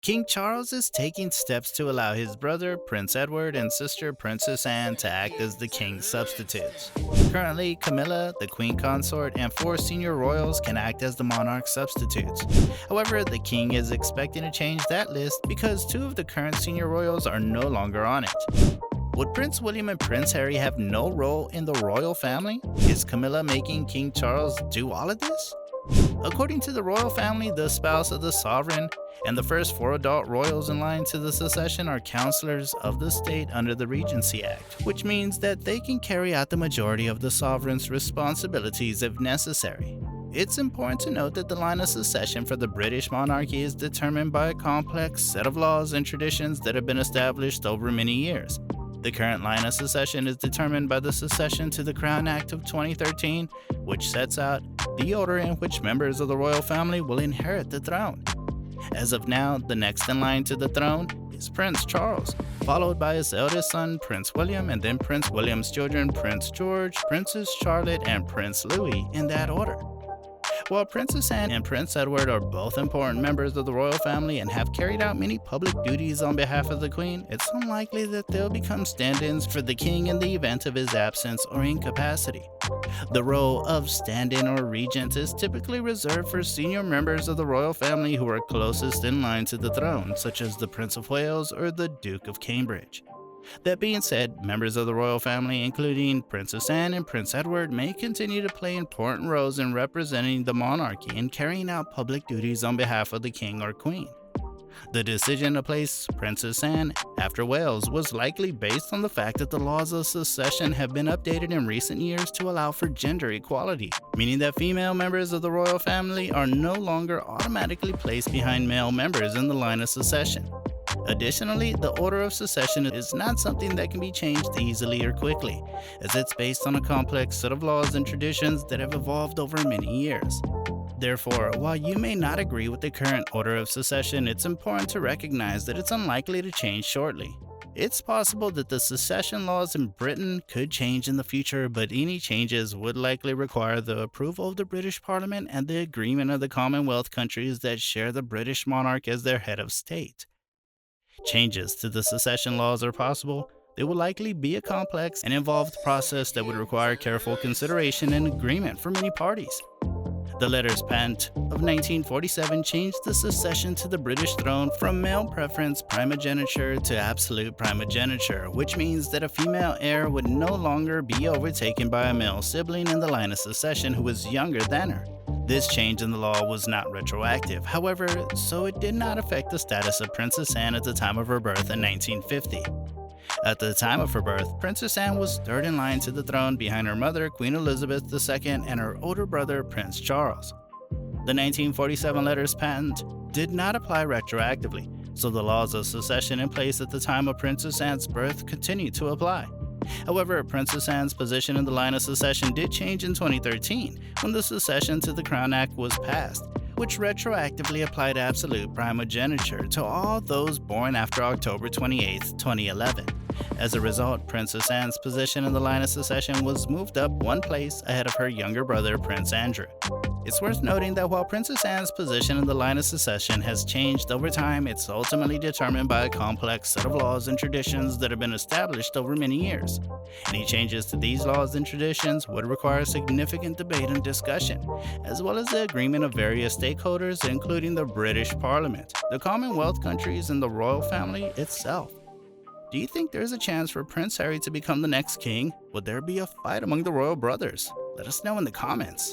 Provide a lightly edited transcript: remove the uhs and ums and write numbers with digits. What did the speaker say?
King Charles is taking steps to allow his brother, Prince Edward, and sister, Princess Anne, to act as the king's substitutes. Currently, Camilla, the Queen Consort, and 4 senior royals can act as the monarch's substitutes. However, the king is expecting to change that list because 2 of the current senior royals are no longer on it. Would Prince William and Prince Harry have no role in the royal family? Is Camilla making King Charles do all of this? According to the royal family, the spouse of the sovereign and the first 4 adult royals in line to the succession are counselors of the state under the Regency Act, which means that they can carry out the majority of the sovereign's responsibilities if necessary. It's important to note that the line of succession for the British monarchy is determined by a complex set of laws and traditions that have been established over many years. The current line of succession is determined by the Succession to the Crown Act of 2013, which sets out the order in which members of the royal family will inherit the throne. As of now, the next in line to the throne is Prince Charles, followed by his eldest son, Prince William, and then Prince William's children, Prince George, Princess Charlotte, and Prince Louis, in that order. While Princess Anne and Prince Edward are both important members of the royal family and have carried out many public duties on behalf of the Queen, it's unlikely that they'll become stand-ins for the King in the event of his absence or incapacity. The role of stand-in or regent is typically reserved for senior members of the royal family who are closest in line to the throne, such as the Prince of Wales or the Duke of Cambridge. That being said, members of the royal family, including Princess Anne and Prince Edward, may continue to play important roles in representing the monarchy and carrying out public duties on behalf of the king or queen. The decision to place Princess Anne after Wales was likely based on the fact that the laws of succession have been updated in recent years to allow for gender equality, meaning that female members of the royal family are no longer automatically placed behind male members in the line of succession. Additionally, the order of succession is not something that can be changed easily or quickly, as it's based on a complex set of laws and traditions that have evolved over many years. Therefore, while you may not agree with the current order of succession, it's important to recognize that it's unlikely to change shortly. It's possible that the succession laws in Britain could change in the future, but any changes would likely require the approval of the British Parliament and the agreement of the Commonwealth countries that share the British monarch as their head of state. Changes to the succession laws are possible. They will likely be a complex and involved process that would require careful consideration and agreement for many parties. The Letters Patent of 1947 changed the succession to the British throne from male preference primogeniture to absolute primogeniture, which means that a female heir would no longer be overtaken by a male sibling in the line of succession who was younger than her. This change in the law was not retroactive, however, so it did not affect the status of Princess Anne at the time of her birth in 1950. At the time of her birth, Princess Anne was third in line to the throne behind her mother, Queen Elizabeth II, and her older brother, Prince Charles. The 1947 Letters Patent did not apply retroactively, so the laws of succession in place at the time of Princess Anne's birth continued to apply. However, Princess Anne's position in the line of succession did change in 2013 when the Succession to the Crown Act was passed, which retroactively applied absolute primogeniture to all those born after October 28, 2011. As a result, Princess Anne's position in the line of succession was moved up 1 place ahead of her younger brother, Prince Andrew. It's worth noting that while Princess Anne's position in the line of succession has changed over time, it's ultimately determined by a complex set of laws and traditions that have been established over many years. Any changes to these laws and traditions would require significant debate and discussion, as well as the agreement of various stakeholders, including the British Parliament, the Commonwealth countries, and the royal family itself. Do you think there's a chance for Prince Harry to become the next king? Would there be a fight among the royal brothers? Let us know in the comments.